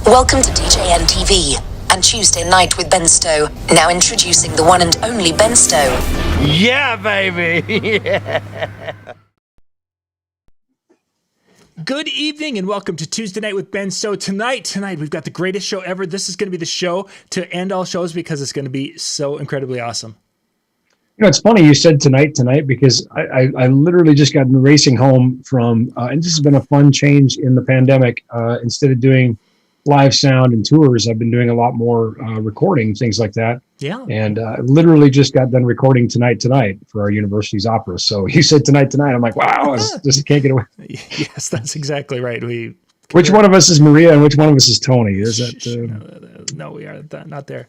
Welcome to DJNTV and Tuesday Night with Ben Stowe. Now introducing the one and only Ben Stowe. Yeah, baby. Yeah. Good evening and welcome to Tuesday Night with Ben Stowe. Tonight we've got the greatest show ever. This is going to be the show to end all shows because it's going to be so incredibly awesome. You know, it's funny you said tonight because I literally just got racing home from, and this has been a fun change in the pandemic. Instead of doing live sound and tours, I've been doing a lot more recording, things like that. Yeah. And literally just got done recording tonight for our university's opera. So you said tonight. I'm like, wow, I just can't get away. Yes, that's exactly right. Which one of us is Maria and which one of us is Tony? Is that? No, we are not there.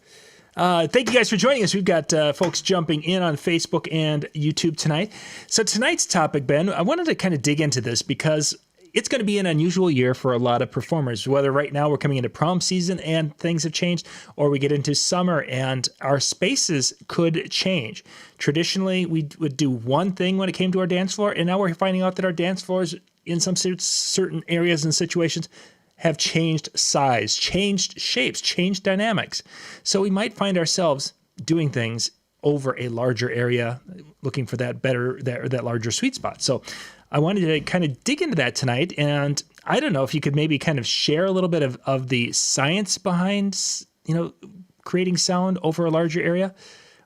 Thank you guys for joining us. We've got folks jumping in on Facebook and YouTube tonight. So tonight's topic, Ben, I wanted to kind of dig into this because it's going to be an unusual year for a lot of performers, whether right now we're coming into prom season and things have changed, or we get into summer and our spaces could change. Traditionally, we would do one thing when it came to our dance floor, and now we're finding out that our dance floors in some certain areas and situations have changed size, changed shapes, changed dynamics. So we might find ourselves doing things over a larger area, looking for that larger sweet spot. So I wanted to kind of dig into that tonight, and I don't know if you could maybe kind of share a little bit of the science behind, creating sound over a larger area,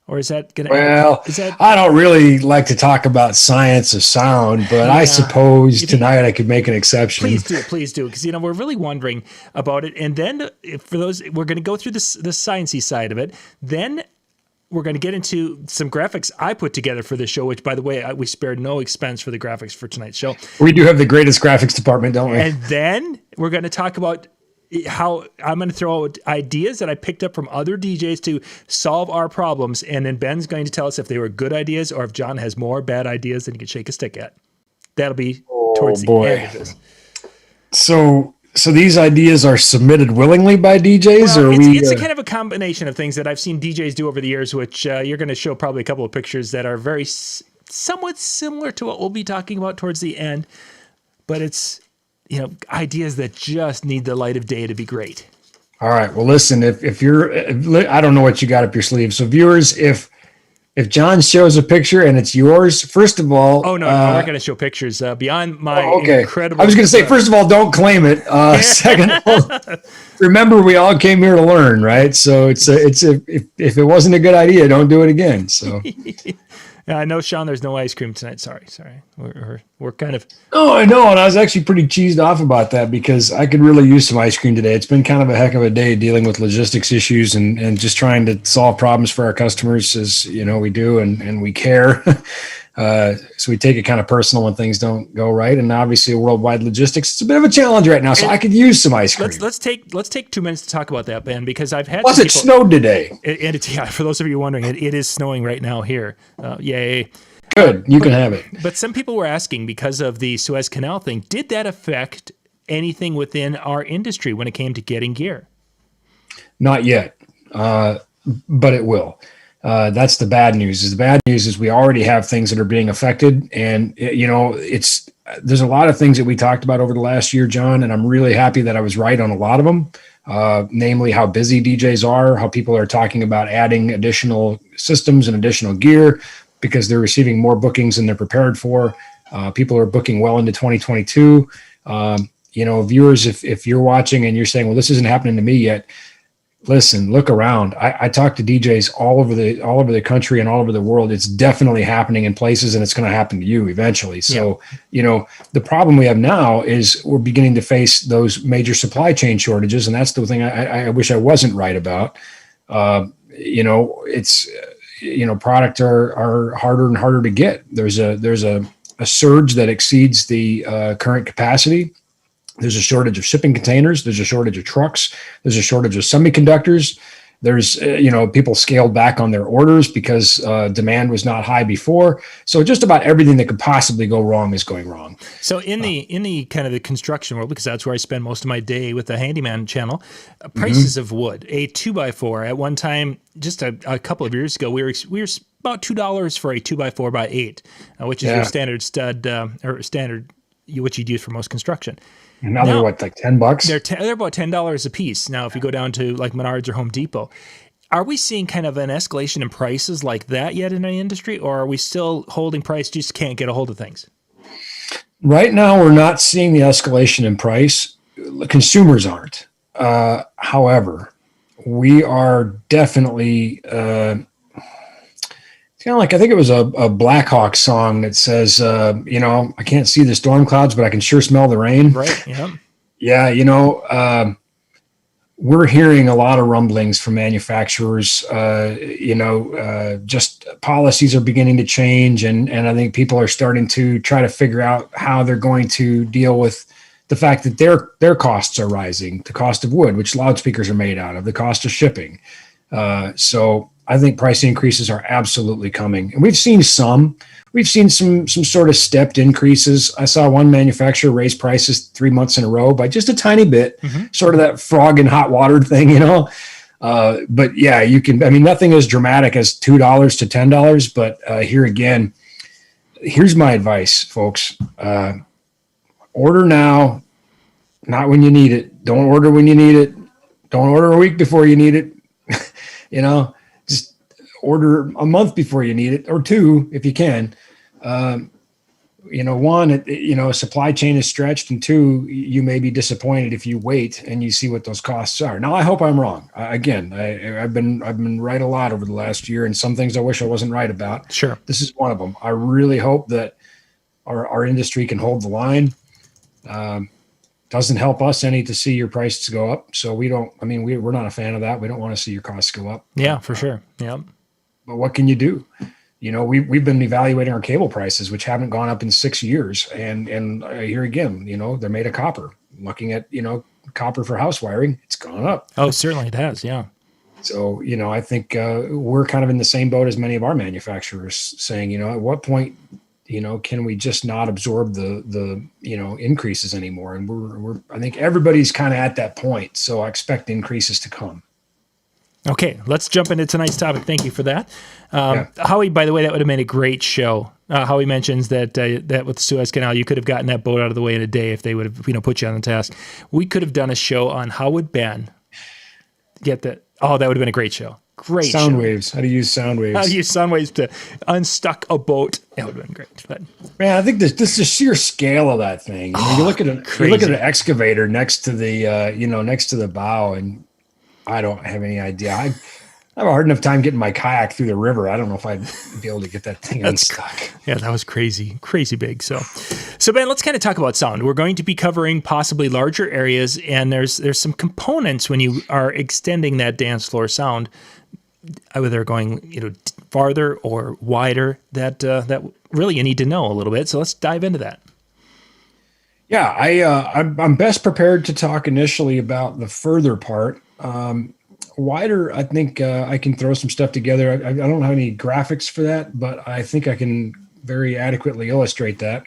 or is that going to? Well, I don't really like to talk about science of sound, but yeah, I suppose tonight I could make an exception. Please do, because we're really wondering about it, and then for those, we're going to go through the sciencey side of it, then we're going to get into some graphics I put together for this show, which, by the way, we spared no expense for the graphics for tonight's show. We do have the greatest graphics department, don't we? And then we're going to talk about how I'm going to throw out ideas that I picked up from other DJs to solve our problems. And then Ben's going to tell us if they were good ideas or if John has more bad ideas than he can shake a stick at. That'll be towards the end of this. So these ideas are submitted willingly by DJs, or it's a kind of a combination of things that I've seen DJs do over the years, which you're going to show probably a couple of pictures that are very somewhat similar to what we'll be talking about towards the end. But it's, ideas that just need the light of day to be great. All right. Well, listen, if you're, I don't know what you got up your sleeve. So viewers, if John shows a picture and it's yours, first of all... Oh, no, I'm not going to show pictures beyond my incredible... I was going to say, first of all, don't claim it. Second of all, remember, we all came here to learn, right? So if it wasn't a good idea, don't do it again. So... Yeah, I know, Sean, there's no ice cream tonight. Sorry. We're kind of... Oh, I know, and I was actually pretty cheesed off about that because I could really use some ice cream today. It's been kind of a heck of a day dealing with logistics issues and just trying to solve problems for our customers, as we do, and we care. So we take it kind of personal when things don't go right, and obviously worldwide logistics, it's a bit of a challenge right now. So I could use some ice cream. Let's take 2 minutes to talk about that, Ben, because I've had. Plus, it snowed today. And for those of you wondering, it is snowing right now here. Yay! Good, you can have it. But some people were asking, because of the Suez Canal thing, did that affect anything within our industry when it came to getting gear? Not yet, but it will. That's the bad news. The bad news is we already have things that are being affected, and there's a lot of things that we talked about over the last year, John, and I'm really happy that I was right on a lot of them. Namely, how busy DJs are, how people are talking about adding additional systems and additional gear because they're receiving more bookings than they're prepared for. People are booking well into 2022. Viewers, if you're watching and you're saying, well, this isn't happening to me yet, listen, look around. I talk to DJs all over the country and all over the world. It's definitely happening in places, and it's going to happen to you eventually. So, the problem we have now is we're beginning to face those major supply chain shortages, and that's the thing I wish I wasn't right about. Product are harder and harder to get. There's a surge that exceeds the current capacity. There's a shortage of shipping containers. There's a shortage of trucks. There's a shortage of semiconductors. There's, people scaled back on their orders because demand was not high before. So just about everything that could possibly go wrong is going wrong. So in the kind of the construction world, because that's where I spend most of my day with the Handyman channel, prices of wood, a 2x4 at one time, just a couple of years ago, we were about $2 for a 2x4 by 8, which is your standard stud or standard what you'd use for most construction. And now they're what, like $10? They're about $10 a piece. Now, if you go down to like Menards or Home Depot, are we seeing kind of an escalation in prices like that yet in our industry, or are we still holding price, just can't get a hold of things? Right now, we're not seeing the escalation in price. Consumers aren't. However, we are definitely, it's kind of like, I think it was a Blackhawk song that says, I can't see the storm clouds, but I can sure smell the rain. Right. Yeah. Yeah. We're hearing a lot of rumblings from manufacturers. Just policies are beginning to change, and I think people are starting to try to figure out how they're going to deal with the fact that their costs are rising, the cost of wood, which loudspeakers are made out of, the cost of shipping. So I think price increases are absolutely coming, and we've seen some sort of stepped increases. I saw one manufacturer raise prices 3 months in a row by just a tiny bit, sort of that frog in hot water thing, but yeah, nothing as dramatic as $2 to $10, but here again, here's my advice, folks. Order now, not when you need it. Don't order when you need it. Don't order a week before you need it. Just order a month before you need it, or two if you can. One, supply chain is stretched, and two, you may be disappointed if you wait and you see what those costs are. Now, I hope I'm wrong. I've been right a lot over the last year, and some things I wish I wasn't right about. Sure. This is one of them. I really hope that our industry can hold the line. Doesn't help us any to see your prices go up. So we're not a fan of that. We don't want to see your costs go up. Yeah, for sure. Yeah. But what can you do? We've been evaluating our cable prices, which haven't gone up in 6 years. And here again, they're made of copper. Looking at, copper for house wiring, it's gone up. Oh, certainly it has. Yeah. So, I think we're kind of in the same boat as many of our manufacturers, saying, at what point, can we just not absorb the increases anymore? And I think everybody's kind of at that point. So I expect increases to come. Okay, let's jump into tonight's topic. Thank you for that. Howie, by the way, that would have made a great show. Howie mentions that with the Suez Canal, you could have gotten that boat out of the way in a day if they would have put you on the task. We could have done a show on how would Ben get that. Oh, that would have been a great show. Great sound show. waves. How to use sound waves. How to use sound waves to unstuck a boat. That would have been great. But man, I think this the sheer scale of that thing. You look at an excavator next to the next to the bow, and I don't have any idea. I have a hard enough time getting my kayak through the river. I don't know if I'd be able to get that thing unstuck. Yeah, that was crazy big. So Ben, let's kind of talk about sound. We're going to be covering possibly larger areas, and there's some components when you are extending that dance floor sound, whether going farther or wider, that really you need to know a little bit. So let's dive into that. Yeah, I'm best prepared to talk initially about the further part. Wider, I think I can throw some stuff together. I don't have any graphics for that, but I think I can very adequately illustrate that.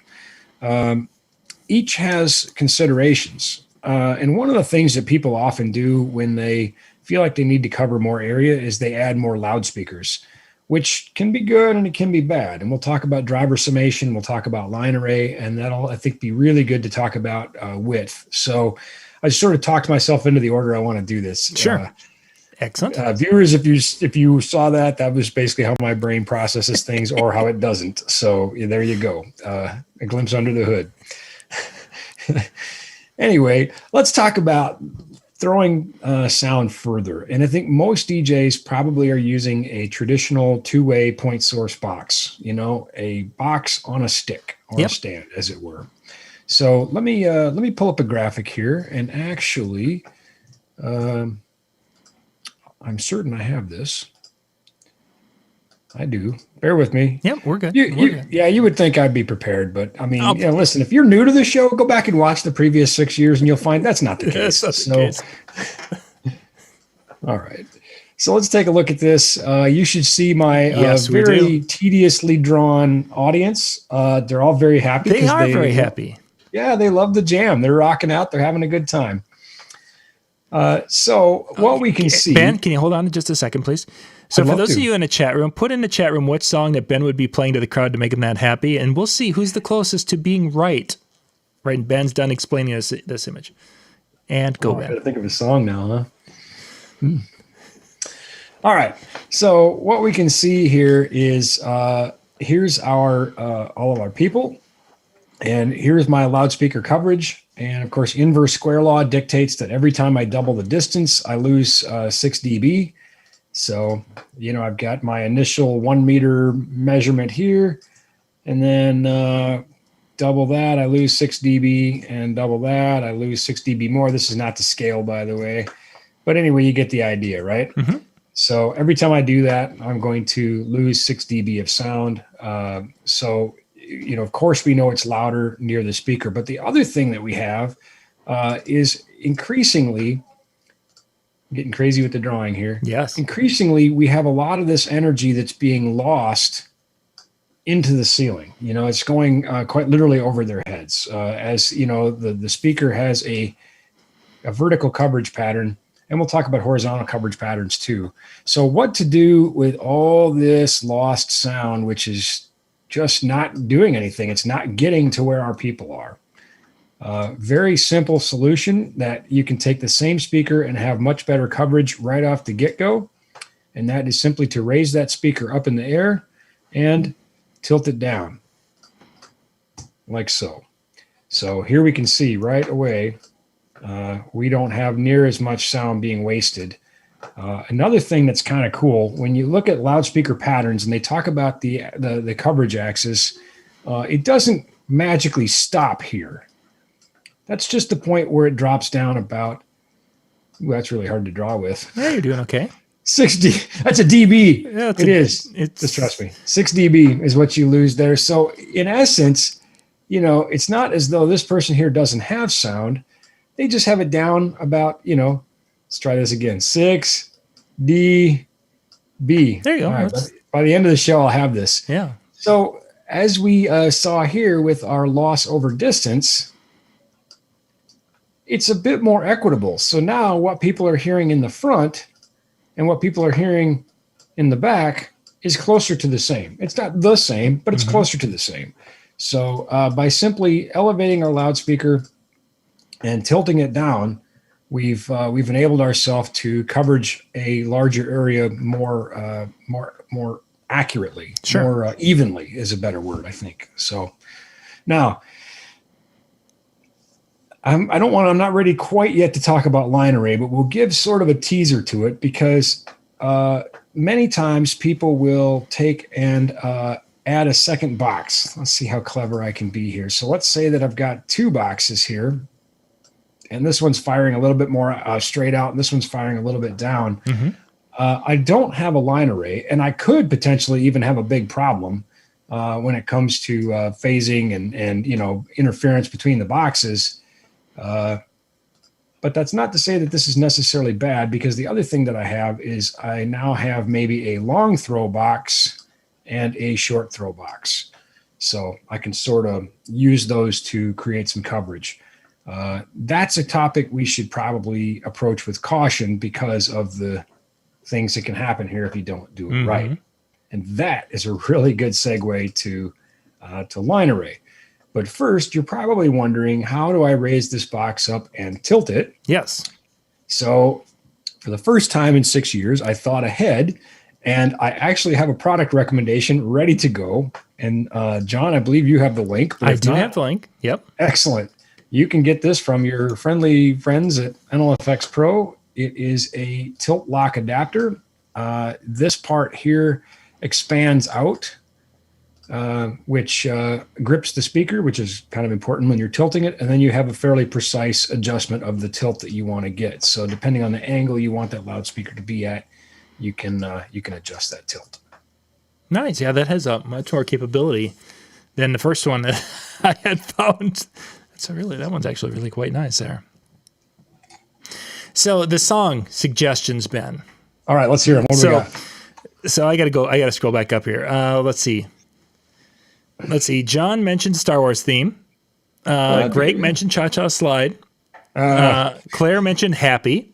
Each has considerations. And one of the things that people often do when they feel like they need to cover more area is they add more loudspeakers, which can be good and it can be bad. And we'll talk about driver summation. We'll talk about line array, and that'll, I think, be really good to talk about width. So I just sort of talked myself into the order I want to do this. Sure. Excellent. Viewers, if you saw that was basically how my brain processes things or how it doesn't. So there you go. A glimpse under the hood. Anyway, let's talk about throwing sound further. And I think most DJs probably are using a traditional two-way point source box, a box on a stick or a stand, as it were. So let me pull up a graphic here, and actually, I'm certain I have this. I do. Bear with me. Yep, we're good. Yeah, you would think I'd be prepared, but I mean, listen, if you're new to the show, go back and watch the previous 6 years, and you'll find that's not the case. That's not the case. All right. So let's take a look at this. You should see my very tediously drawn audience. They're all very happy. They are very happy. Yeah, they love the jam. They're rocking out. They're having a good time. So what we can see... Ben, can you hold on just a second, please? So for those of you in the chat room, put in the chat room which song that Ben would be playing to the crowd to make them that happy, and we'll see who's the closest to being right Right, and Ben's done explaining this image. And go, I Ben. gotta think of a song now, huh? All right. So what we can see here is here's our all of our people, and here's my loudspeaker coverage. And of course, inverse square law dictates that every time I double the distance, I lose 6 dB. So, I've got my initial 1 meter measurement here, and then double that, I lose 6 dB, and double that, I lose 6 dB more. This is not to scale, by the way. But anyway, you get the idea, right? Mm-hmm. So every time I do that, I'm going to lose 6 dB of sound. So, of course, we know it's louder near the speaker. But the other thing that we have is increasingly, getting crazy with the drawing here. Yes. Increasingly, we have a lot of this energy that's being lost into the ceiling. It's going quite literally over their heads. As the speaker has a vertical coverage pattern, and we'll talk about horizontal coverage patterns too. So what to do with all this lost sound, which is just not doing anything. It's not getting to where our people are. Very simple solution that you can take the same speaker and have much better coverage right off the get-go. And that is simply to raise that speaker up in the air and tilt it down like so. So here we can see right away, we don't have near as much sound being wasted. Another thing that's kind of cool, when you look at loudspeaker patterns and they talk about the coverage axis, it doesn't magically stop here. That's just the point where it drops down about, that's really hard to draw with. Yeah, you're doing okay. 60, that's a dB. Yeah, it is. Just trust me. 6 dB is what you lose there. So in essence, it's not as though this person here doesn't have sound. They just have it down about, let's try this again. 6 dB. There you go. All right, by the end of the show, I'll have this. Yeah. So as we saw here with our loss over distance, it's a bit more equitable. So now what people are hearing in the front and what people are hearing in the back is closer to the same. It's not the same, but it's closer to the same. So by simply elevating our loudspeaker and tilting it down, we've enabled ourselves to coverage a larger area more accurately, sure. More evenly is a better word, I think. So now, I'm not ready quite yet to talk about line array, but we'll give sort of a teaser to it because many times people will take and add a second box. Let's see how clever I can be here. So let's say that I've got 2 boxes here, and this one's firing a little bit more straight out, and this one's firing a little bit down. Mm-hmm. I don't have a line array, and I could potentially even have a big problem when it comes to phasing and interference between the boxes. But that's not to say that this is necessarily bad, because the other thing that I have is I now have maybe a long throw box and a short throw box. So I can sort of use those to create some coverage. That's a topic we should probably approach with caution because of the things that can happen here if you don't do it right. And that is a really good segue to line array. But first, you're probably wondering, how do I raise this box up and tilt it? Yes. So for the first time in 6 years, I thought ahead, and I actually have a product recommendation ready to go. And John, I believe you have the link. I do have the link. Yep. Excellent. You can get this from your friendly friends at NLFX Pro. It is a tilt lock adapter. This part here expands out, which grips the speaker, which is kind of important when you're tilting it. And then you have a fairly precise adjustment of the tilt that you want to get. So depending on the angle you want that loudspeaker to be at, you can adjust that tilt. Nice. Yeah, that has a much more capability than the first one that I had found. That one's actually really quite nice there. So the song suggestions, Ben. All right, let's hear them. What do we got? So I got to scroll back up here. Let's see. John mentioned Star Wars theme. Greg mentioned Cha Cha Slide. Claire mentioned Happy.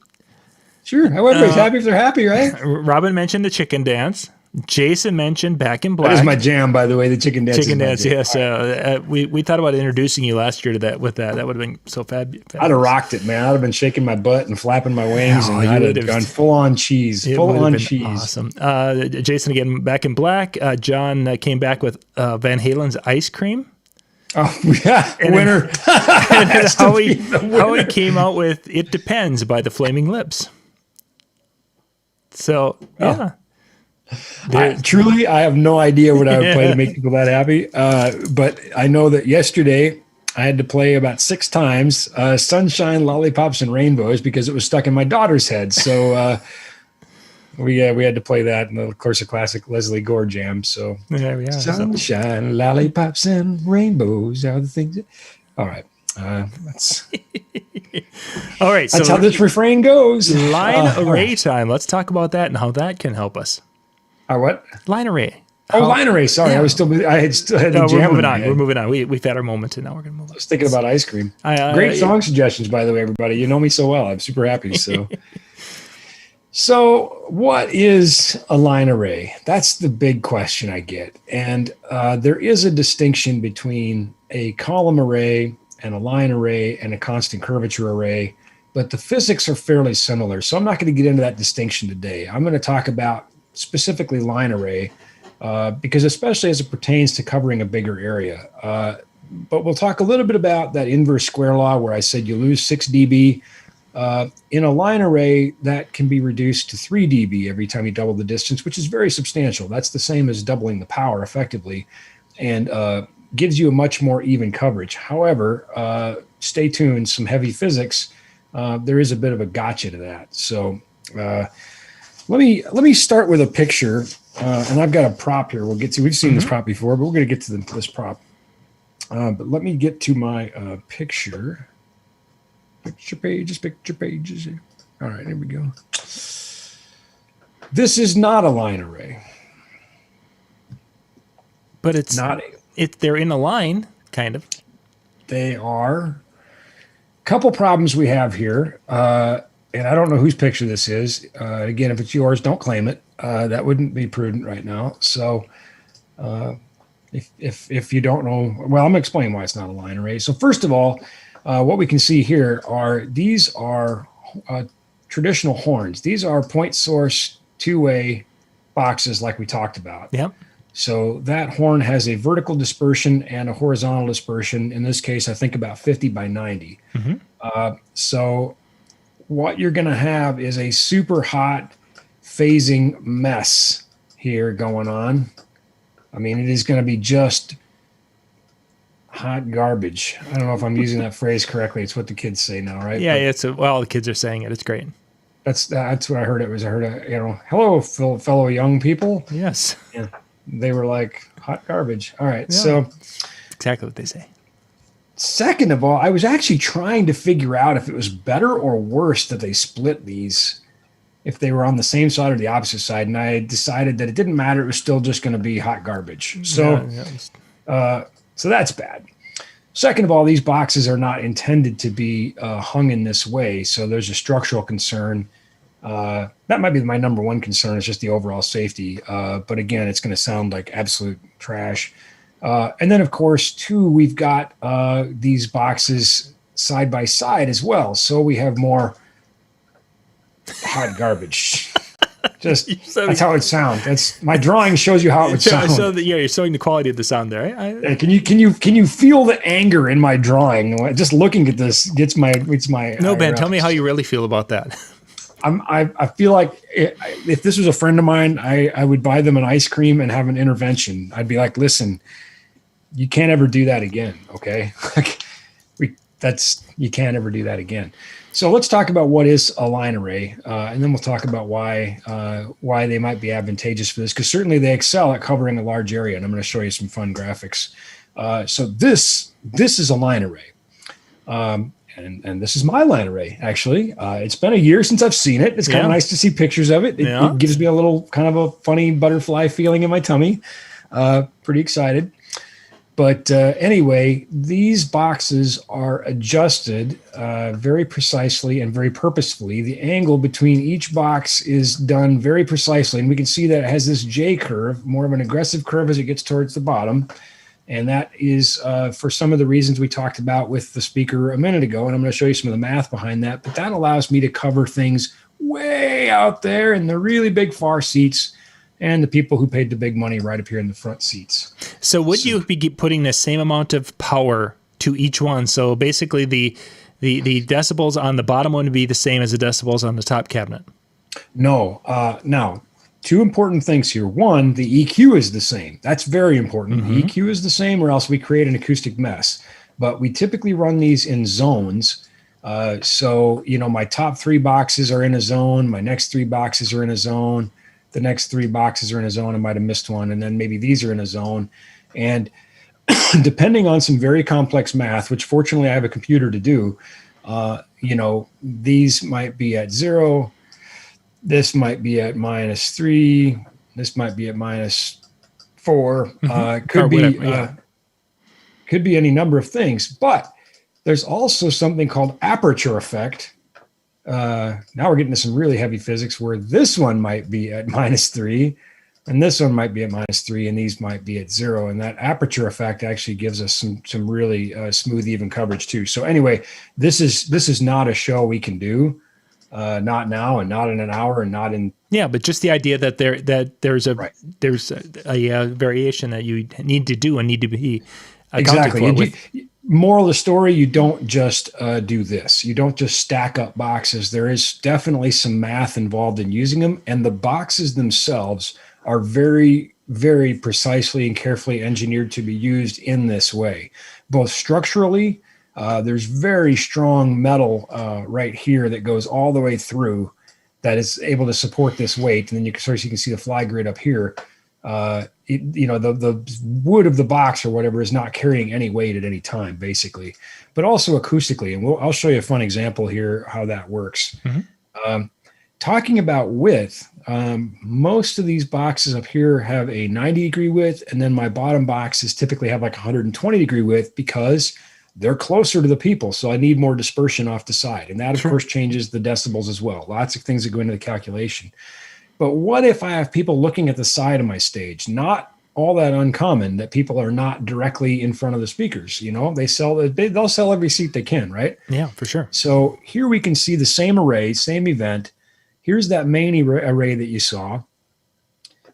Sure. Everybody's happy if they're happy, right? Robin mentioned the chicken dance. Jason mentioned Back in Black. That is my jam, by the way. The chicken dance. Chicken dance, jam. yes. We thought about introducing you last year to that. With that would have been so fabulous. I'd have rocked it, man. I'd have been shaking my butt and flapping my wings, and I'd have gone full on cheese. Full on cheese. Awesome. Jason again, Back in Black. John came back with Van Halen's Ice Cream. Oh yeah, and winner. And how he came out with It Depends by the Flaming Lips. So yeah. Truly, I have no idea what I would play to make people that happy. But I know that yesterday I had to play about 6 times Sunshine, Lollipops, and Rainbows because it was stuck in my daughter's head. So we had to play that. And of course, a classic Leslie Gore jam. So there we are. Sunshine, Lollipops, and Rainbows are the things. All right. That's all right. That's how this refrain goes. Line array time. Let's talk about that and how that can help us. What? Line array. Line array. Sorry, yeah. I had the jam. We're moving on. We've had our moment, and now we're going to move on. I was thinking about ice cream. Great song suggestions, by the way, everybody. You know me so well. I'm super happy. So what is a line array? That's the big question I get. And there is a distinction between a column array and a line array and a constant curvature array, but the physics are fairly similar. So I'm not going to get into that distinction today. I'm going to talk about specifically line array, because especially as it pertains to covering a bigger area. But we'll talk a little bit about that inverse square law where I said you lose 6 dB. In a line array, that can be reduced to 3 dB every time you double the distance, which is very substantial. That's the same as doubling the power effectively, and gives you a much more even coverage. However, stay tuned, some heavy physics, there is a bit of a gotcha to that. So let me start with a picture, and I've got a prop here. We've seen this prop before, but we're going to get to this prop. But let me get to my picture. Picture pages. All right, here we go. This is not a line array. But it's not. They're in a line, kind of. They are. Couple problems we have here. And I don't know whose picture this is. Again, if it's yours, don't claim it. That wouldn't be prudent right now. So if you don't know, well, I'm going to explain why it's not a line array. So first of all, what we can see here are these are traditional horns. These are point source two-way boxes like we talked about. Yep. So that horn has a vertical dispersion and a horizontal dispersion. In this case, I think about 50 by 90. So what you're going to have is a super hot phasing mess here going on. I mean, it is going to be just hot garbage. I don't know if I'm using that phrase correctly. It's what the kids say now, right? Yeah, well, the kids are saying it. It's great. That's what I heard. I heard hello, fellow young people. Yes. Yeah. They were like, hot garbage. All right. Yeah. So exactly what they say. Second of all, I was actually trying to figure out if it was better or worse that they split these, if they were on the same side or the opposite side. And I decided that it didn't matter. It was still just going to be hot garbage. So, so that's bad. Second of all, these boxes are not intended to be hung in this way. So there's a structural concern. That might be my number one concern, is just the overall safety. But again, it's going to sound like absolute trash. And then, of course, too, we've got these boxes side by side as well. So we have more hot garbage. Just that's how it sounds. That's my drawing shows you how it would sound. So you're showing the quality of the sound there. Can you feel the anger in my drawing? Just looking at this gets my No, Ben, tell me how you really feel about that. I feel like if this was a friend of mine, I would buy them an ice cream and have an intervention. I'd be like, listen, you can't ever do that again. Okay. You can't ever do that again. So let's talk about what is a line array. And then we'll talk about why they might be advantageous for this, because certainly they excel at covering a large area. And I'm going to show you some fun graphics. So this is a line array. And this is my line array, actually. It's been a year since I've seen it. It's kind of nice to see pictures of it. It gives me a little kind of a funny butterfly feeling in my tummy. Pretty excited. But anyway, these boxes are adjusted very precisely and very purposefully. The angle between each box is done very precisely. And we can see that it has this J curve, more of an aggressive curve as it gets towards the bottom. And that is for some of the reasons we talked about with the speaker a minute ago. And I'm going to show you some of the math behind that. But that allows me to cover things way out there in the really big far seats, and the people who paid the big money right up here in the front seats. So would you be putting the same amount of power to each one? So basically the decibels on the bottom one would be the same as the decibels on the top cabinet? No. Now, two important things here. One, the EQ is the same. That's very important. The EQ is the same, or else we create an acoustic mess. But we typically run these in zones. So, my top 3 boxes are in a zone. My next 3 boxes are in a zone. The next 3 boxes are in a zone. I might have missed one. And then maybe these are in a zone. And depending on some very complex math, which fortunately I have a computer to do, these might be at 0. This might be at -3. This might be at -4. Could be any number of things. But there's also something called aperture effect. Now we're getting to some really heavy physics where this one might be at -3 and this one might be at -3 and these might be at 0. And that aperture effect actually gives us some really smooth, even coverage too. So anyway, this is not a show we can do, not now and not in an hour and not in. Yeah, but just the idea that there's a variation that you need to do and need to be accounted for. Moral of the story, you don't just do this. You don't just stack up boxes. There is definitely some math involved in using them. And the boxes themselves are very, very precisely and carefully engineered to be used in this way. Both structurally, there's very strong metal right here that goes all the way through that is able to support this weight. And then you can see the fly grid up here. The wood of the box or whatever is not carrying any weight at any time, basically, but also acoustically. And I'll show you a fun example here how that works. Talking about width, most of these boxes up here have a 90-degree width, and then my bottom boxes typically have like 120-degree width because they're closer to the people. So I need more dispersion off the side. And that, of course, changes the decibels as well. Lots of things that go into the calculation. But what if I have people looking at the side of my stage? Not all that uncommon that people are not directly in front of the speakers. They'll sell every seat they can, right? Yeah, for sure. So here we can see the same array, same event. Here's that main array that you saw.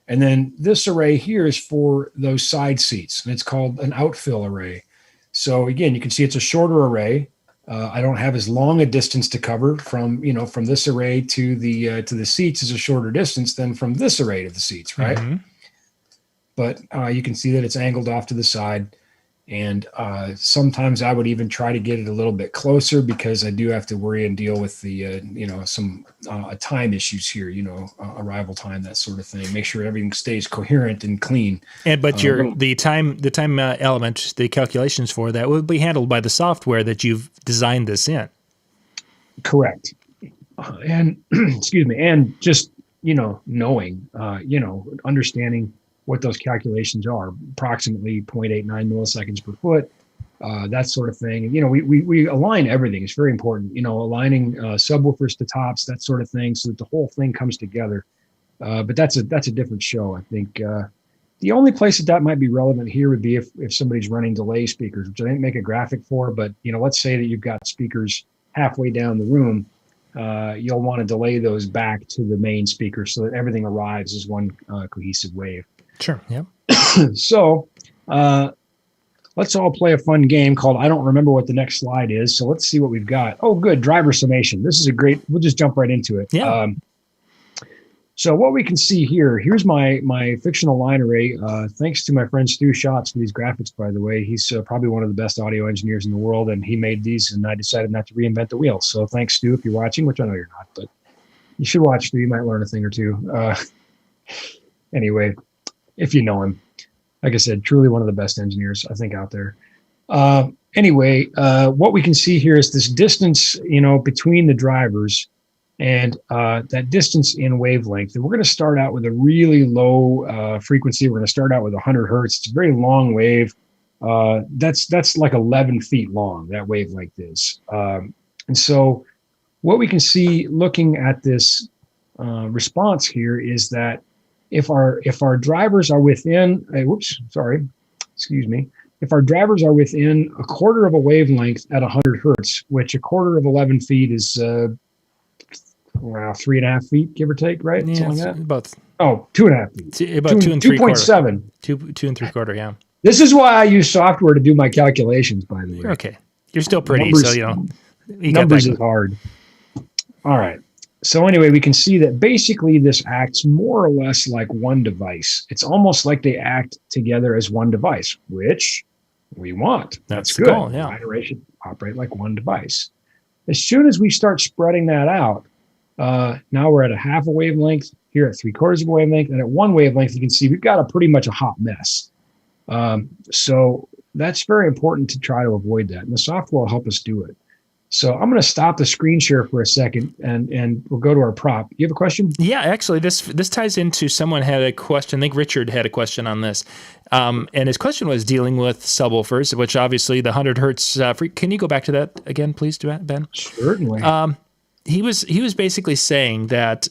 And then this array here is for those side seats, and it's called an outfill array. So again, you can see it's a shorter array. I don't have as long a distance to cover from this array to the seats is a shorter distance than from this array to the seats, right? But you can see that it's angled off to the side. And sometimes I would even try to get it a little bit closer because I do have to worry and deal with the, some time issues here, arrival time, that sort of thing. Make sure everything stays coherent and clean. But the time element, the calculations for that will be handled by the software that you've designed this in. Correct. And excuse me, and just, knowing, understanding what those calculations are, approximately 0.89 milliseconds per foot, that sort of thing. We align everything. It's very important, aligning subwoofers to tops, that sort of thing, so that the whole thing comes together. But that's a different show. I think the only place that might be relevant here would be if somebody's running delay speakers, which I didn't make a graphic for, but let's say that you've got speakers halfway down the room. You'll want to delay those back to the main speaker so that everything arrives as one cohesive wave. Sure. Yeah. So let's all play a fun game called I don't remember what the next slide is. So let's see what we've got. Oh, good. Driver summation. This is we'll just jump right into it. Yeah. So what we can see here, here's my fictional line array. Thanks to my friend Stu Schatz for these graphics, by the way. He's probably one of the best audio engineers in the world, and he made these, and I decided not to reinvent the wheel. So thanks, Stu, if you're watching, which I know you're not, but you should watch, Stu. You might learn a thing or two. Anyway, if you know him. Like I said, truly one of the best engineers, I think, out there. Anyway, what we can see here is this distance, between the drivers and that distance in wavelength. And we're going to start out with a really low frequency. We're going to start out with 100 hertz. It's a very long wave. that's like 11 feet long, that wavelength is. And so what we can see looking at this response here is that if our drivers are within, if our drivers are within a quarter of a wavelength at 100 hertz, which a quarter of 11 feet is around 3.5 feet, give or take, right? Yeah, Something like that. about 2.5 feet. about 2 and 3 quarter. 2.7. 2 and 3 quarter. Yeah. This is why I use software to do my calculations, by the way. Okay. You're still pretty, Numbers, so you got numbers that. is hard. All right. So anyway, we can see that basically this acts more or less like one device. It's almost like they act together as one device, which we want. That's good. Cool, yeah. Line array should operate like one device. As soon as we start spreading that out, now we're at a half a wavelength, here at 3/4 of a wavelength, and at 1 wavelength, you can see we've got a pretty much a hot mess. So that's very important to try to avoid that. And the software will help us do it. So I'm going to stop the screen share for a second and we'll go to our prop. You have a question? Yeah, actually, this ties into someone had a question. I think Richard had a question on this. And his question was dealing with subwoofers, which obviously the 100 hertz. Can you go back to that again, please, Ben? Certainly. He was basically saying that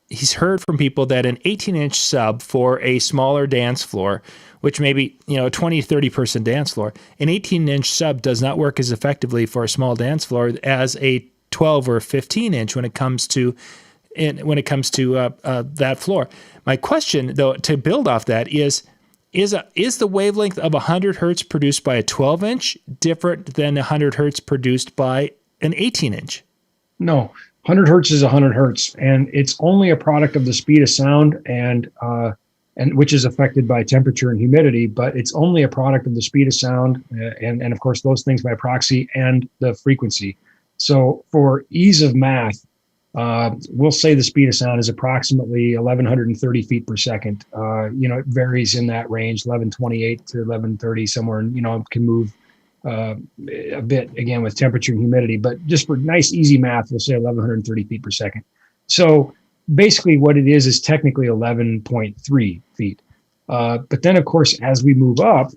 he's heard from people that an 18-inch sub for a smaller dance floor, which may be, a 20, 30 person dance floor, an 18-inch sub does not work as effectively for a small dance floor as a 12 or 15-inch when it comes to that floor. My question, though, to build off that is the wavelength of 100 hertz produced by a 12-inch different than 100 hertz produced by an 18-inch? No, 100 hertz is 100 hertz, and it's only a product of the speed of sound and which is affected by temperature and humidity, but it's only a product of the speed of sound and of course those things by proxy and the frequency. So for ease of math, we'll say the speed of sound is approximately 1130 feet per second. It varies in that range, 1128 to 1130 somewhere, and it can move a bit again with temperature and humidity, but just for nice easy math, we'll say 1130 feet per second. So basically what it is technically 11.3 feet. But then of course, as we move up,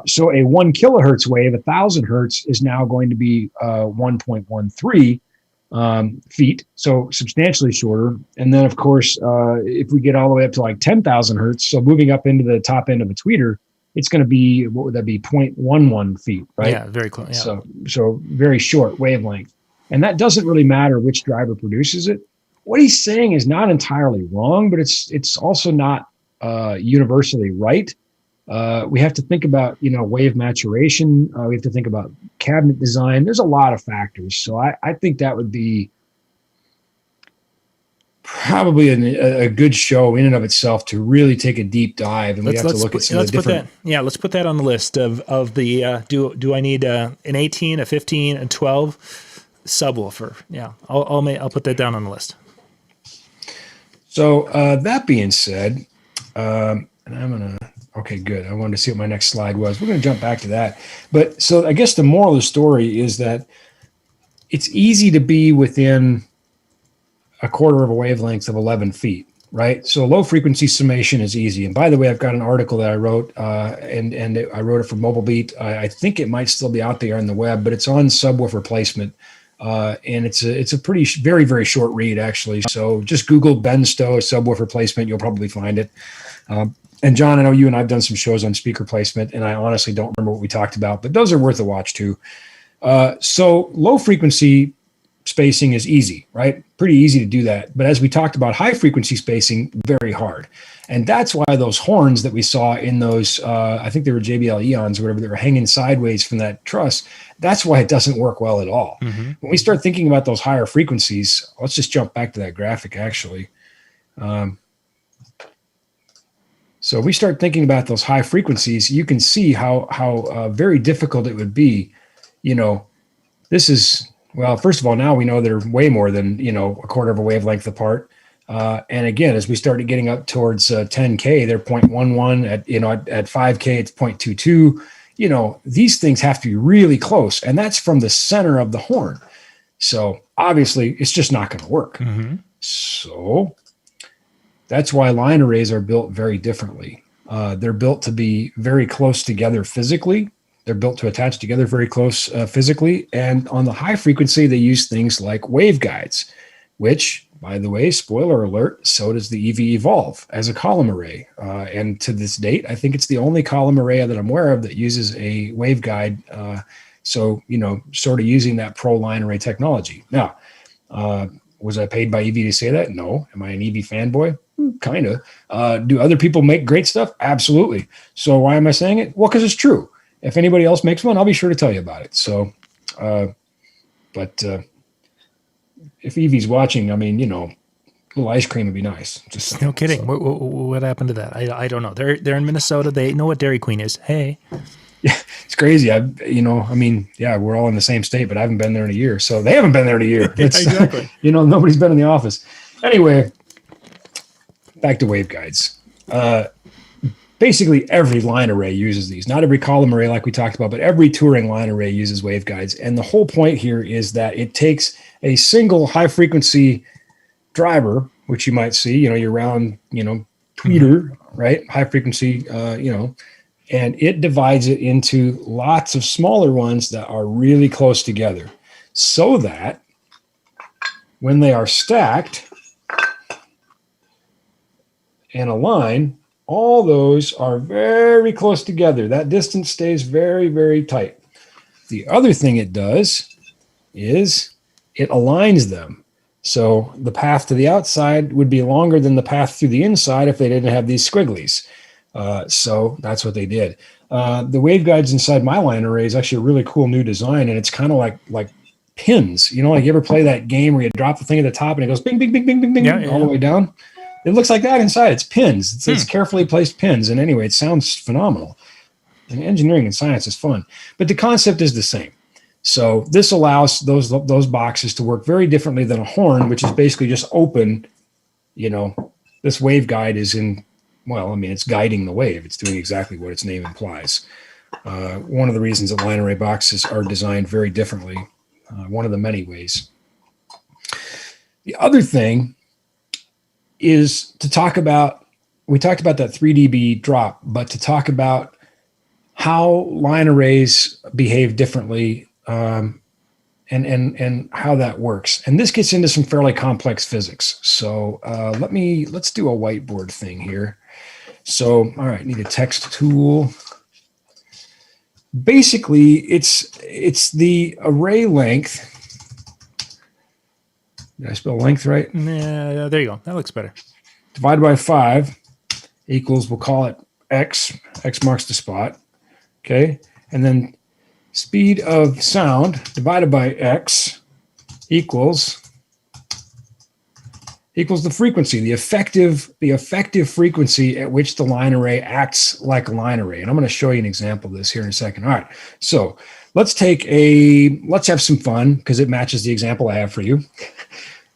so a 1 kilohertz wave, 1000 hertz is now going to be 1.13 feet, so substantially shorter. And then of course, if we get all the way up to like 10,000 hertz, so moving up into the top end of a tweeter, it's going to be, what would that be, 0.11 feet, right? Yeah, very close. Yeah. So very short wavelength. And that doesn't really matter which driver produces it. What he's saying is not entirely wrong, but it's also not universally right. We have to think about, wave maturation. We have to think about cabinet design. There's a lot of factors. So I think that would be probably a good show in and of itself to really take a deep dive, and we have to look at some of the different. Let's put that on the list of the. Do I need an 18, a 15, a 12 subwoofer? Yeah, I'll put that down on the list. So that being said, and I'm gonna. Okay, good. I wanted to see what my next slide was. We're going to jump back to that. But so I guess the moral of the story is that it's easy to be within a quarter of a wavelength of 11 feet, right? So low frequency summation is easy. And by the way, I've got an article that I wrote, and I wrote it for MobileBeat. I think it might still be out there on the web, but it's on subwoofer placement. And it's a pretty, very, very short read, actually. So just Google Ben Stowe subwoofer placement. You'll probably find it. And John, I know you and I've done some shows on speaker placement, and I honestly don't remember what we talked about, but those are worth a watch too. So low frequency spacing is easy, right? Pretty easy to do that. But as we talked about, high frequency spacing, very hard. And that's why those horns that we saw in those, I think they were JBL Eons or whatever, that were hanging sideways from that truss, that's why it doesn't work well at all. Mm-hmm. When we start thinking about those higher frequencies, let's just jump back to that graphic actually. So we start thinking about those high frequencies, you can see how very difficult it would be. This is, well, first of all, now we know they're way more than, a quarter of a wavelength apart. And again, as we started getting up towards 10K, they're 0.11 at 5K, it's 0.22. These things have to be really close. And that's from the center of the horn. So obviously it's just not going to work. Mm-hmm. So that's why line arrays are built very differently. They're built to be very close together physically. They're built to attach together very close physically. And on the high frequency, they use things like waveguides, which, by the way, spoiler alert, so does the EV Evolve as a column array. And to this date, I think it's the only column array that I'm aware of that uses a waveguide. So, sort of using that pro line array technology. Now, was I paid by EV to say that? No. Am I an EV fanboy? Kind of. Do other people make great stuff? Absolutely. So why am I saying it? Well, because it's true. If anybody else makes one, I'll be sure to tell you about it. So, but if Evie's watching, I mean, a little ice cream would be nice. Just no kidding. So. What happened to that? I don't know. They're in Minnesota. They know what Dairy Queen is. Hey. Yeah, it's crazy. We're all in the same state, but I haven't been there in a year. So they haven't been there in a year. Exactly. Nobody's been in the office. Anyway, back to waveguides. Basically, every line array uses these. Not every column array like we talked about, but every touring line array uses waveguides. And the whole point here is that it takes a single high-frequency driver, which you might see, your round, tweeter, right? High-frequency, and it divides it into lots of smaller ones that are really close together so that when they are stacked and aligned, all those are very close together. That distance stays very, very tight. The other thing it does is it aligns them. So the path to the outside would be longer than the path through the inside if they didn't have these squigglies. So that's what they did. The waveguides inside my line array is actually a really cool new design, and it's kind of like pins. Like you ever play that game where you drop the thing at the top and it goes bing, bing, bing, bing, bing, bing, all the way down? It looks like that inside. It's pins. It's carefully placed pins. And anyway, it sounds phenomenal. And engineering and science is fun. But the concept is the same. So this allows those boxes to work very differently than a horn, which is basically just open. This waveguide is it's guiding the wave. It's doing exactly what its name implies. One of the reasons that line array boxes are designed very differently, one of the many ways. The other thing is to talk about, we talked about that 3 dB drop, but to talk about how line arrays behave differently and how that works. And this gets into some fairly complex physics. So let's do a whiteboard thing here. So, all right, need a text tool. Basically, it's the array length. Did I spell length right? Yeah, there you go. That looks better. Divided by 5 equals, we'll call it X. X marks the spot. Okay. And then speed of sound divided by X equals the frequency, the effective frequency at which the line array acts like a line array. And I'm going to show you an example of this here in a second. All right. So let's have some fun because it matches the example I have for you.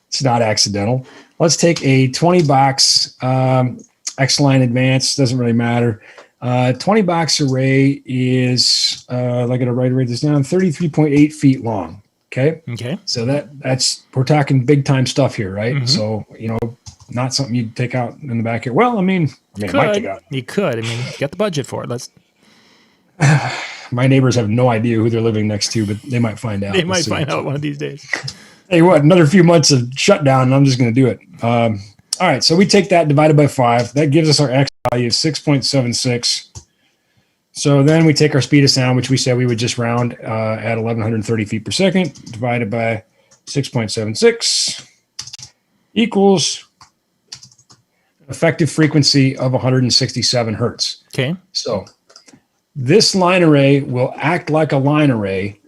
It's not accidental. Let's take a 20 box X-line advance. Doesn't really matter. 20 box array is, I got to write this down, 33.8 feet long. Okay. So that's we're talking big time stuff here, right? Mm-hmm. So, not something you'd take out in the back here. Well, you might take out. You could. You got the budget for it. My neighbors have no idea who they're living next to, but they might find out. They might find out one of these days. Hey, another few months of shutdown, and I'm just going to do it. All right, so we take that divided by 5. That gives us our X value of 6.76. So then we take our speed of sound, which we said we would just round at 1,130 feet per second, divided by 6.76 equals effective frequency of 167 hertz. Okay. So this line array will act like a line array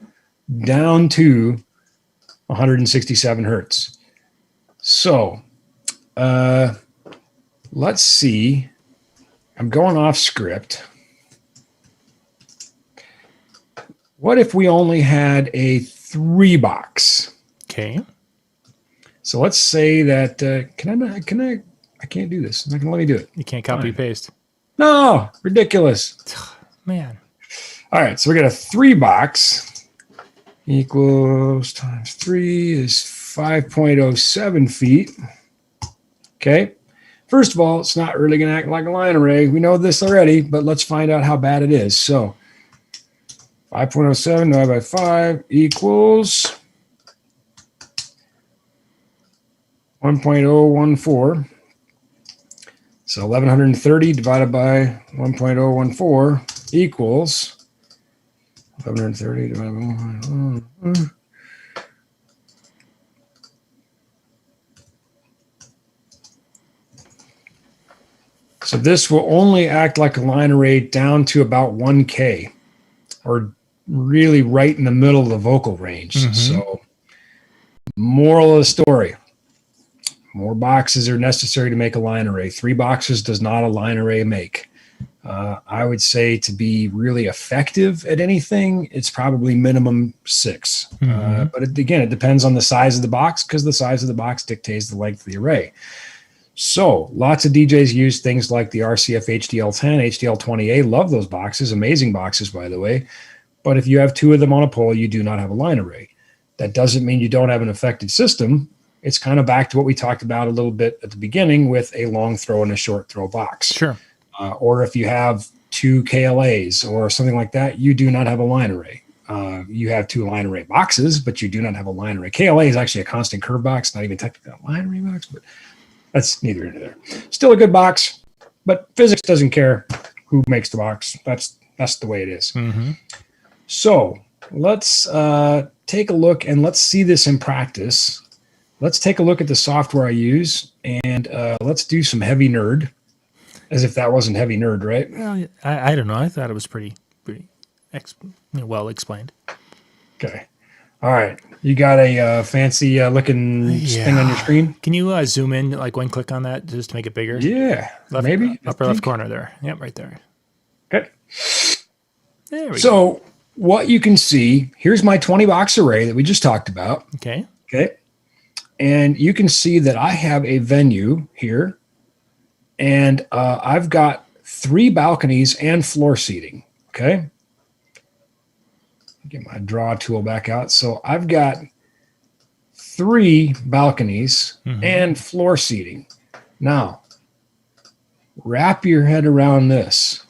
down to 167 hertz. So let's see. I'm going off script. What if we only had a 3 box? Okay. So let's say that I can't do this. It's not going to let me do it. You can't copy paste. No, ridiculous. Man. All right, so we got a 3 box equals times 3 is 5.07 feet. Okay. First of all, it's not really going to act like a line array. We know this already, but let's find out how bad it is. So 5.07 divided by 5 equals 1.014. So 1130 divided by 1.014 equals 1130 divided by 1.014. So this will only act like a line array down to about 1K, or really right in the middle of the vocal range. So moral of the story, more boxes are necessary to make a line array. 3 boxes does not a line array make. I would say to be really effective at anything, it's probably minimum 6. But again, it depends on the size of the box, because the size of the box dictates the length of the array. So lots of DJs use things like the RCF HDL10, HDL20A. Love those boxes. Amazing boxes, by the way. But if you have 2 of them on a pole, you do not have a line array. That doesn't mean you don't have an effective system. It's kind of back to what we talked about a little bit at the beginning with a long throw and a short throw box. Sure. Or if you have 2 KLAs or something like that, you do not have a line array. You have 2 line array boxes, but you do not have a line array. KLA is actually a constant curve box, not even technically a line array box, but that's neither here nor there. Still a good box, but physics doesn't care who makes the box. That's the way it is. So let's take a look and let's see this in practice. Let's take a look at the software I use, and let's do some heavy nerd, as if that wasn't heavy nerd, right? Well, I don't know. I thought it was pretty well explained. Okay. All right. You got a fancy looking thing on your screen? Can you zoom in, like one click on that just to make it bigger? Yeah. Maybe. Upper left corner there. Yep, right there. Okay. There we go. So what you can see, here's my 20 box array that we just talked about. Okay. Okay. And you can see that I have a venue here, and I've got 3 balconies and floor seating. Okay. Get my draw tool back out. So I've got 3 balconies and floor seating. Now, wrap your head around this.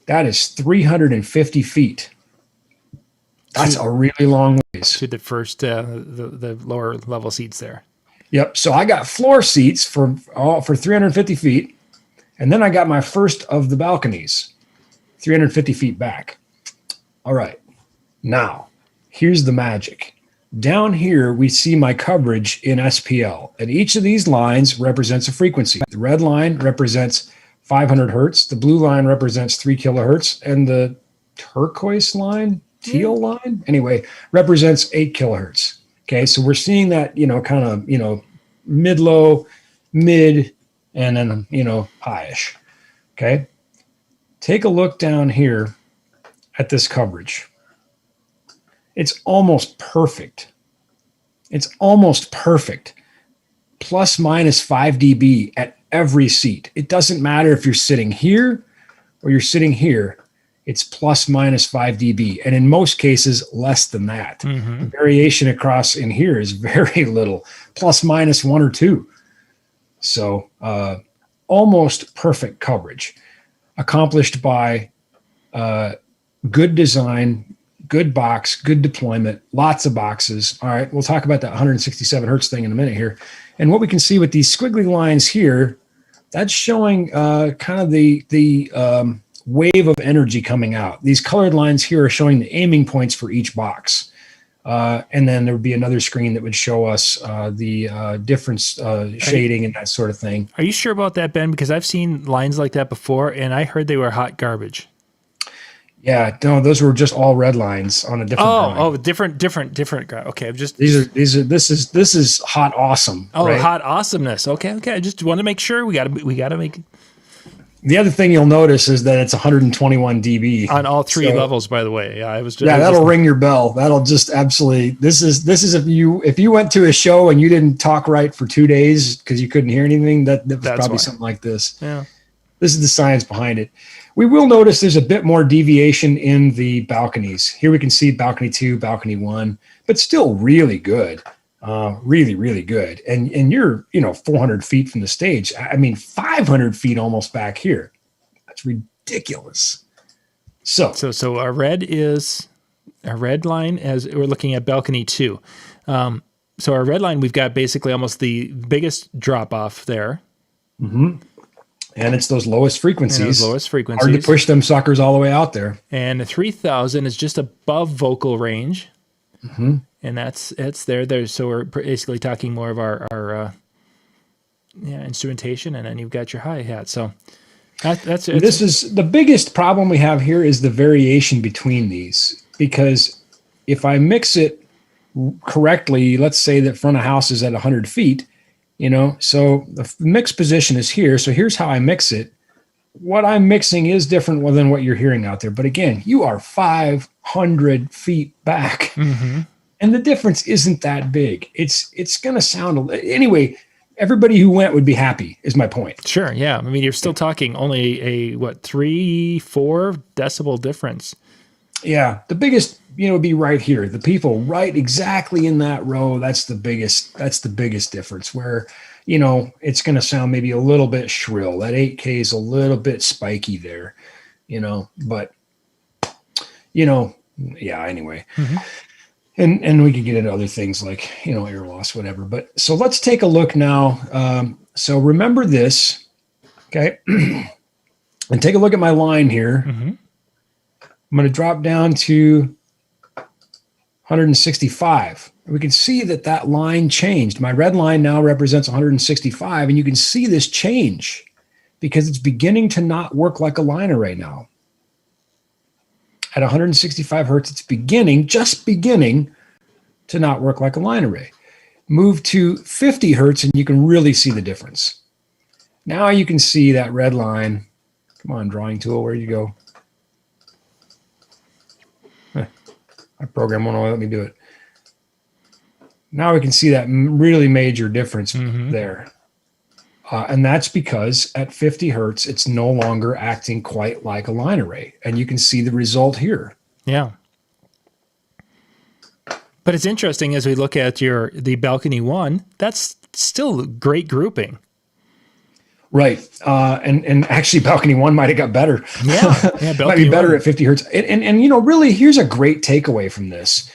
That is 350 feet. That's a really long ways. To the first, the lower level seats there. Yep. So I got floor seats for 350 feet. And then I got my first of the balconies, 350 feet back. All right. Now, here's the magic. Down here, we see my coverage in SPL, and each of these lines represents a frequency. The red line represents 500 hertz, the blue line represents 3 kilohertz, and the turquoise line, teal line, anyway, represents 8 kilohertz. Okay, so we're seeing that, kind of, mid-low, mid, and then, high-ish. Okay, take a look down here at this coverage. It's almost perfect. It's almost perfect. Plus minus 5 dB at every seat. It doesn't matter if you're sitting here or you're sitting here. It's plus minus 5 dB. And in most cases, less than that. The variation across in here is very little, plus minus 1 or 2. So almost perfect coverage accomplished by good design, good box, good deployment, lots of boxes. All right, we'll talk about that 167 hertz thing in a minute here. And what we can see with these squiggly lines here, that's showing kind of the wave of energy coming out. These colored lines here are showing the aiming points for each box. And then there would be another screen that would show us the difference shading and that sort of thing. Are you sure about that, Ben? Because I've seen lines like that before, and I heard they were hot garbage. Yeah, no, those were just all red lines on a different. Different. Okay, I'm just. This is hot awesome. Oh, right? Hot awesomeness. Okay. I just want to make sure we got to make. The other thing you'll notice is that it's 121 dB on all 3 levels. By the way, that'll ring your bell. That'll just absolutely. This is if you went to a show and you didn't talk right for 2 days because you couldn't hear anything. That's probably why. Something like this. Yeah. This is the science behind it. We will notice there's a bit more deviation in the balconies. Here we can see balcony 2, balcony 1, but still really good. Really, really good. And you're, 400 feet from the stage. I mean, 500 feet almost back here. That's ridiculous. So our red line as we're looking at balcony 2. So our red line, we've got basically almost the biggest drop off there. Mm-hmm. And it's those lowest frequencies. Hard to push them suckers all the way out there. And the 3000 is just above vocal range. Mm-hmm. And it's there. So we're basically talking more of our instrumentation, and then you've got your hi-hat. So this is the biggest problem we have here is the variation between these, because if I mix it correctly, let's say that front of house is at 100 feet, so the mix position is here. So here's how I mix it. What I'm mixing is different than what you're hearing out there. But again, you are 500 feet back. Mm-hmm. And the difference isn't that big. It's going to sound anyway. Everybody who went would be happy, is my point. Sure, yeah. I mean, you're still talking only a 3-4 decibel difference. Yeah, the biggest, would be right here. The people right exactly in that row. That's the biggest difference. Where, it's going to sound maybe a little bit shrill. That 8K is a little bit spiky there, But, yeah. Anyway. Mm-hmm. And we could get into other things like, air loss, whatever. But so let's take a look now. So remember this, okay? And take a look at my line here. Mm-hmm. I'm going to drop down to 165. We can see that line changed. My red line now represents 165, and you can see this change because it's beginning to not work like a liner right now. At 165 hertz, it's just beginning to not work like a line array. Move to 50 hertz, and you can really see the difference. Now you can see that red line. Come on, drawing tool, where'd you go? My program won't let me do it. Now we can see that really major difference there. And that's because at 50 hertz, it's no longer acting quite like a line array. And you can see the result here. Yeah. But it's interesting as we look at the balcony 1, that's still great grouping. Right. And actually balcony 1 might have got better. Yeah. Might be better at 50 hertz. And really, here's a great takeaway from this.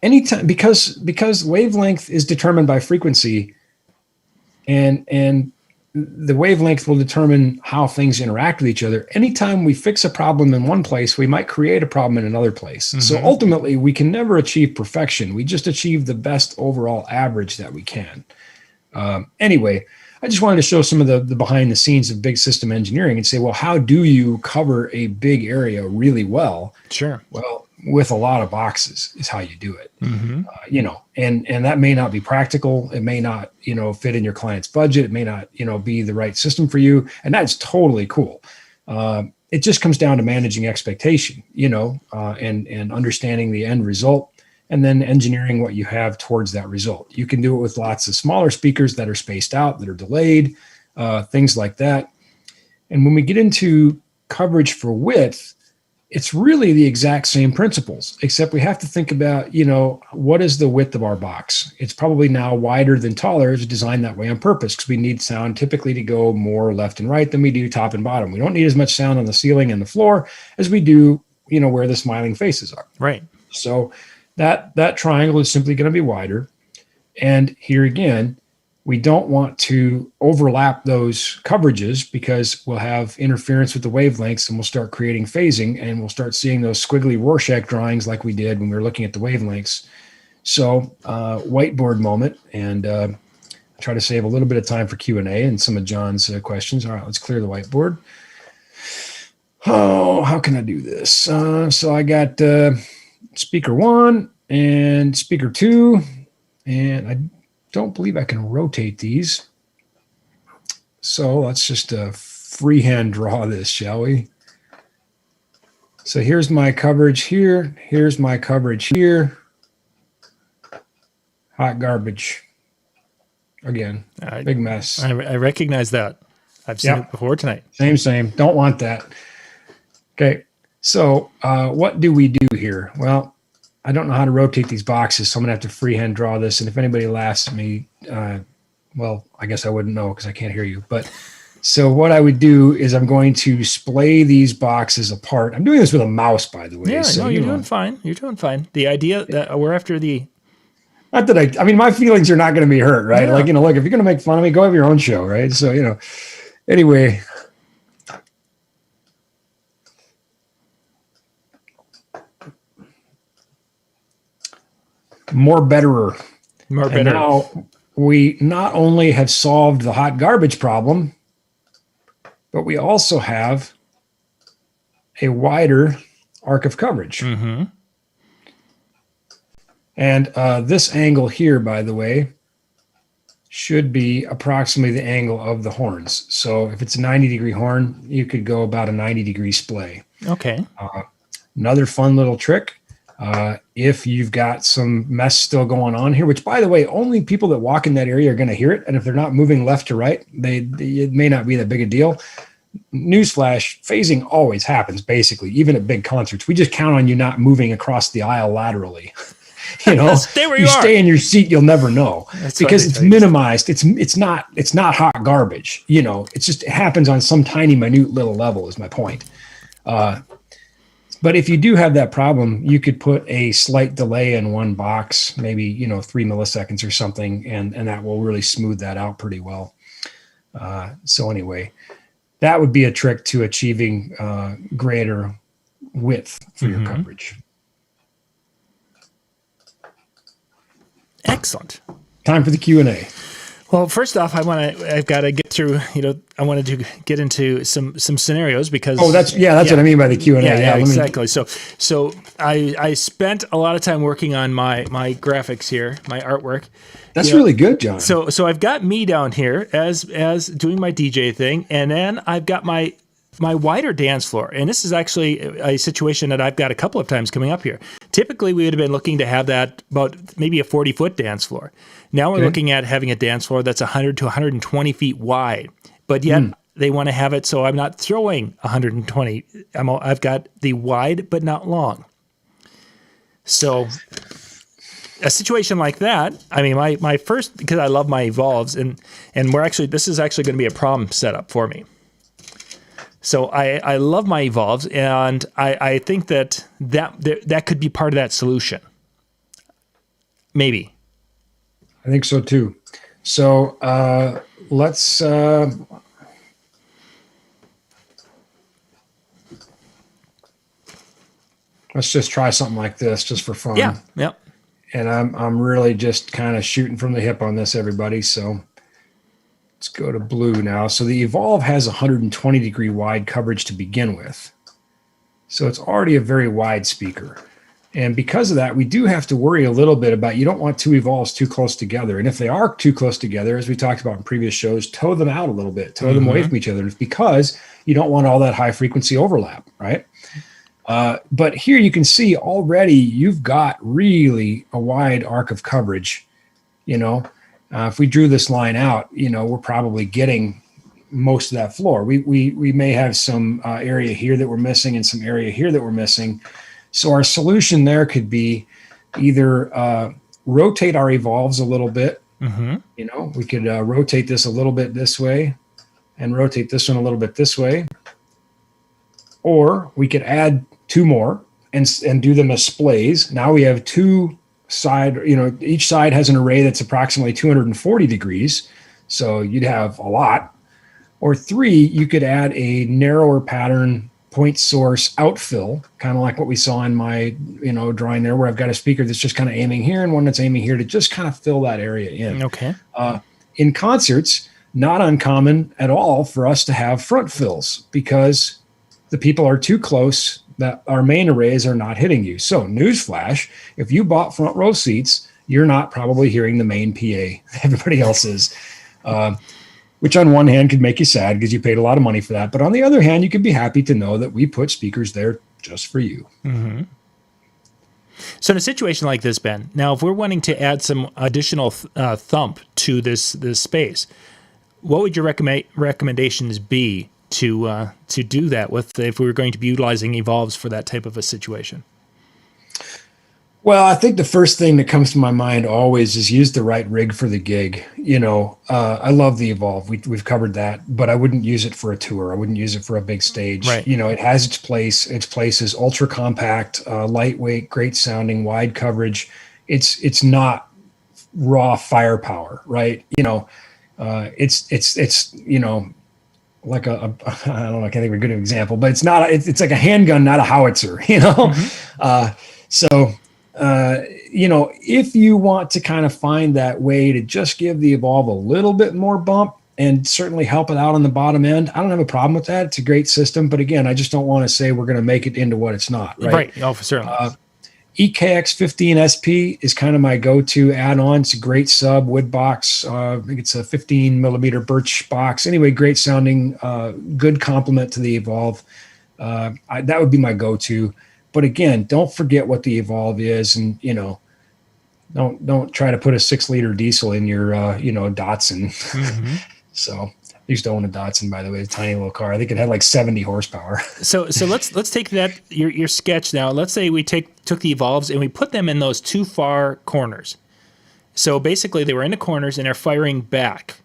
Anytime, because wavelength is determined by frequency, and the wavelength will determine how things interact with each other. Anytime we fix a problem in one place, we might create a problem in another place. Mm-hmm. So ultimately, we can never achieve perfection. We just achieve the best overall average that we can. Anyway, I just wanted to show some of the behind the scenes of big system engineering and say, well, how do you cover a big area really well? Sure. Well, with a lot of boxes is how you do it. Mm-hmm. And that may not be practical. It may not, fit in your client's budget. It may not, be the right system for you. And that's totally cool. It just comes down to managing expectation, and understanding the end result, and then engineering what you have towards that result. You can do it with lots of smaller speakers that are spaced out, that are delayed, things like that. And when we get into coverage for width, it's really the exact same principles, except we have to think about, what is the width of our box? It's probably now wider than taller. It's designed that way on purpose because we need sound typically to go more left and right than we do top and bottom. We don't need as much sound on the ceiling and the floor as we do, where the smiling faces are. Right. So that triangle is simply going to be wider. And here again, we don't want to overlap those coverages because we'll have interference with the wavelengths and we'll start creating phasing and we'll start seeing those squiggly Rorschach drawings like we did when we were looking at the wavelengths. So whiteboard moment, and try to save a little bit of time for Q&A and some of John's questions. All right, let's clear the whiteboard. Oh, how can I do this? So I got speaker 1 and speaker 2, and I don't believe I can rotate these. So let's just freehand draw this, shall we? So here's my coverage here. Here's my coverage here. Hot garbage. Again, big mess. I recognize that. I've seen it before tonight. Same. Don't want that. Okay. So what do we do here? Well, I don't know how to rotate these boxes, so I'm gonna have to freehand draw this. And if anybody laughs at me, well, I guess I wouldn't know because I can't hear you. But so what I would do is I'm going to splay these boxes apart. I'm doing this with a mouse, by the way. Yeah, so, no, you're doing fine. You're doing fine. The idea that we're after the... Not that I mean, my feelings are not going to be hurt, right? Yeah. Like, look, if you're going to make fun of me, go have your own show, right? So, anyway. More betterer. More And better. now we not only have solved the hot garbage problem, but we also have a wider arc of coverage. Mm-hmm. And this angle here, by the way, should be approximately the angle of the horns. So if it's a 90-degree horn, you could go about a 90-degree splay. Okay. Another fun little trick, if you've got some mess still going on here, which, by the way, only people that walk in that area are going to hear it. And if they're not moving left to right, it may not be that big a deal. Newsflash, phasing always happens, basically, even at big concerts. We just count on you not moving across the aisle laterally. Stay where you are. Stay in your seat, you'll never know. That's because it's minimized. It's not hot garbage. It's just, it happens on some tiny, minute little level is my point. But if you do have that problem, you could put a slight delay in one box, maybe 3 milliseconds or something, and that will really smooth that out pretty well. So anyway, that would be a trick to achieving greater width for your coverage. Excellent. Time for the Q&A. Well, first off, I've got to get through, I wanted to get into some scenarios because... Oh, that's what I mean by the Q&A. Yeah, exactly. So I spent a lot of time working on my graphics here, my artwork. That's really good, John. So I've got me down here as doing my DJ thing, and then I've got my wider dance floor. And this is actually a situation that I've got a couple of times coming up here. Typically, we would have been looking to have that about maybe a 40-foot dance floor. Now we're looking at having a dance floor that's 100 to 120 feet wide. But yet they want to have it so I'm not throwing 120. I've got the wide but not long. So a situation like that, I mean, my first, because I love my Evolves, and this is actually going to be a problem setup for me. So I love my Evolves, and I think that could be part of that solution. Maybe. I think so too. So let's just try something like this just for fun. Yeah. And I'm really just kind of shooting from the hip on this, everybody. So let's go to blue now. So the Evolve has 120 degree wide coverage to begin with. So it's already a very wide speaker. And because of that, we do have to worry a little bit about, you don't want two Evolves too close together. And if they are too close together, as we talked about in previous shows, toe them out a little bit, toe them away from each other. It's because you don't want all that high frequency overlap, right? But here you can see already you've got really a wide arc of coverage. If we drew this line out, we're probably getting most of that floor. We may have some area here that we're missing and some area here that we're missing. So our solution there could be either rotate our Evolves a little bit. We could rotate this a little bit this way and rotate this one a little bit this way. Or we could add two more and do them as splays. Now we have two side, each side has an array that's approximately 240 degrees. So you'd have a lot. Or three, you could add a narrower pattern point source outfill, kind of like what we saw in my, drawing there, where I've got a speaker that's just kind of aiming here and one that's aiming here to just kind of fill that area in. Okay. In concerts, not uncommon at all for us to have front fills because the people are too close that our main arrays are not hitting you. So newsflash, if you bought front row seats, you're not probably hearing the main PA. Everybody else is. Which on one hand could make you sad because you paid a lot of money for that. But on the other hand, you could be happy to know that we put speakers there just for you. So in a situation like this, Ben, now if we're wanting to add some additional thump to this space, what would your recommendations be to do that with if we were going to be utilizing Evolves for that type of a situation? Well, I think the first thing that comes to my mind always is use the right rig for the gig. I love the Evolve. We've covered that, but I wouldn't use it for a tour. I wouldn't use it for a big stage. Right. It has its place. Its place is ultra compact, lightweight, great sounding, wide coverage. It's not raw firepower, right? It's like I don't know, I can't think of a good example, but it's not. It's like a handgun, not a howitzer. So. If you want to kind of find that way to just give the Evolve a little bit more bump and certainly help it out on the bottom end, I don't have a problem with that. It's a great system. But again, I just don't want to say we're going to make it into what it's not. Right. Oh, for certainly. EKX15 SP is kind of my go-to add-on. It's a great sub wood box. I think it's a 15 millimeter birch box. Anyway, great sounding, good complement to the Evolve. That would be my go-to. But again, don't forget what the Evolve is, and don't try to put a 6-liter diesel in your Datsun. Mm-hmm. So I used to own a Datsun, by the way, a tiny little car. I think it had like 70 horsepower. So let's take that your sketch now. Let's say we took the Evolves and we put them in those two far corners. So basically, they were in the corners and they're firing back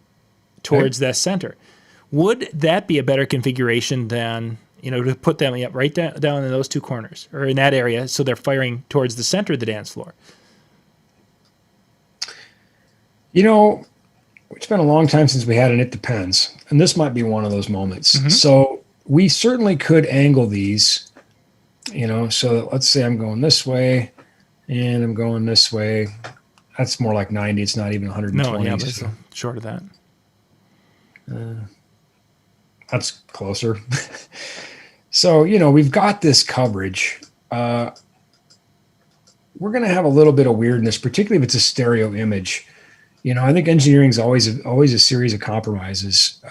towards that center. Would that be a better configuration than to put them right down in those two corners or in that area so they're firing towards the center of the dance floor? It's been a long time since we had an It Depends, and this might be one of those moments. Mm-hmm. So we certainly could angle these, so let's say I'm going this way and I'm going this way. That's more like 90. It's not even 120. No, yeah, but it's short of that. That's closer. So, we've got this coverage. We're going to have a little bit of weirdness, particularly if it's a stereo image. I think engineering is always a series of compromises.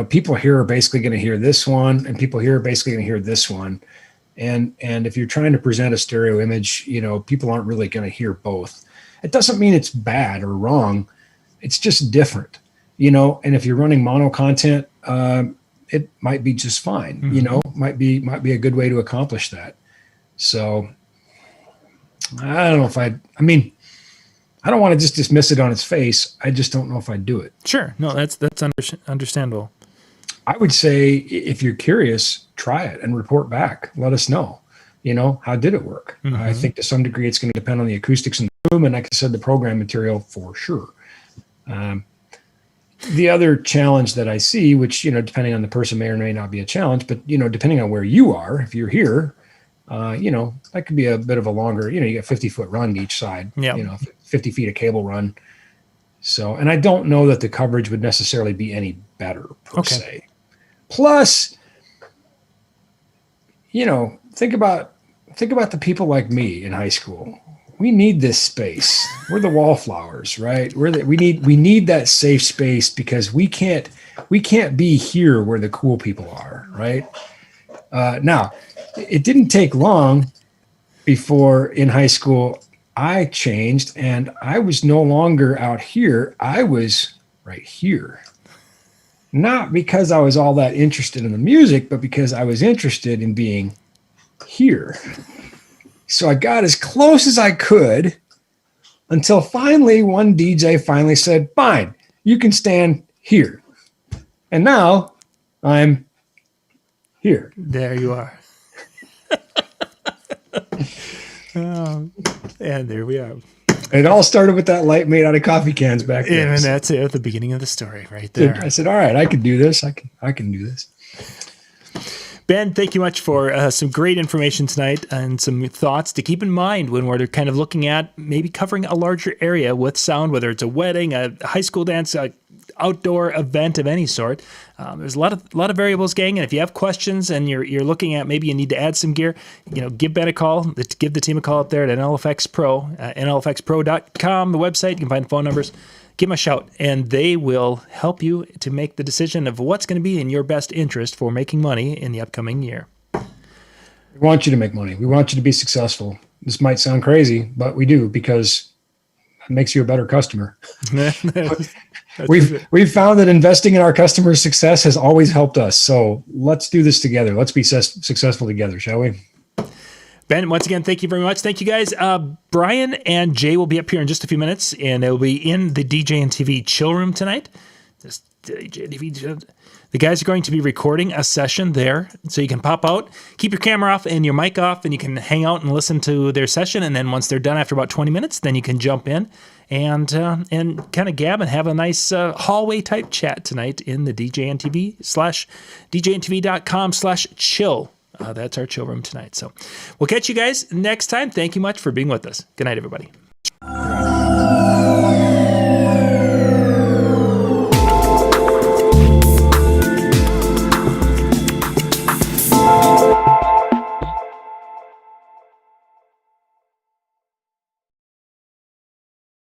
People here are basically going to hear this one, and people here are basically going to hear this one. And if you're trying to present a stereo image, people aren't really going to hear both. It doesn't mean it's bad or wrong. It's just different, and if you're running mono content, it might be just fine, mm-hmm. might be a good way to accomplish that. So I don't know if I don't want to just dismiss it on its face. I just don't know if I'd do it. Sure. No, that's understandable. I would say if you're curious, try it and report back. Let us know, how did it work? Mm-hmm. I think to some degree it's going to depend on the acoustics in the room. And like I said, the program material for sure. The other challenge that I see, which, depending on the person may or may not be a challenge, but, depending on where you are, if you're here, that could be a bit of a longer, you got 50-foot run each side, 50 feet of cable run. So, and I don't know that the coverage would necessarily be any better per se. Plus, think about the people like me in high school. We need this space. We're the wallflowers, right? We need that safe space because we can't be here where the cool people are, right? Now, it didn't take long before in high school I changed and I was no longer out here. I was right here. Not because I was all that interested in the music, but because I was interested in being here. So I got as close as I could until finally one DJ finally said, fine, you can stand here. And now I'm here. There you are. And there we are. It all started with that light made out of coffee cans back then. And that's it at the beginning of the story right there. I said, all right, I can do this. I can do this. Ben, thank you much for some great information tonight and some thoughts to keep in mind when we're kind of looking at maybe covering a larger area with sound, whether it's a wedding, a high school dance, a outdoor event of any sort. There's a lot of variables, gang. And if you have questions and you're looking at maybe you need to add some gear, give Ben a call. Give the team a call up there at NLFX Pro, NLFXPro.com, the website. You can find phone numbers. Give them a shout, and they will help you to make the decision of what's going to be in your best interest for making money in the upcoming year. We want you to make money. We want you to be successful. This might sound crazy, but we do because it makes you a better customer. We've found that investing in our customers' success has always helped us. So let's do this together. Let's be successful together, shall we? Ben, once again, thank you very much. Thank you, guys. Brian and Jay will be up here in just a few minutes, and they'll be in the DJNTV chill room tonight. The guys are going to be recording a session there, so you can pop out, keep your camera off and your mic off, and you can hang out and listen to their session. And then once they're done after about 20 minutes, then you can jump in and kind of gab and have a nice hallway type chat tonight in the DJNTV/DJNTV.com/chill. That's our chill room tonight. So we'll catch you guys next time. Thank you much for being with us. Good night, everybody.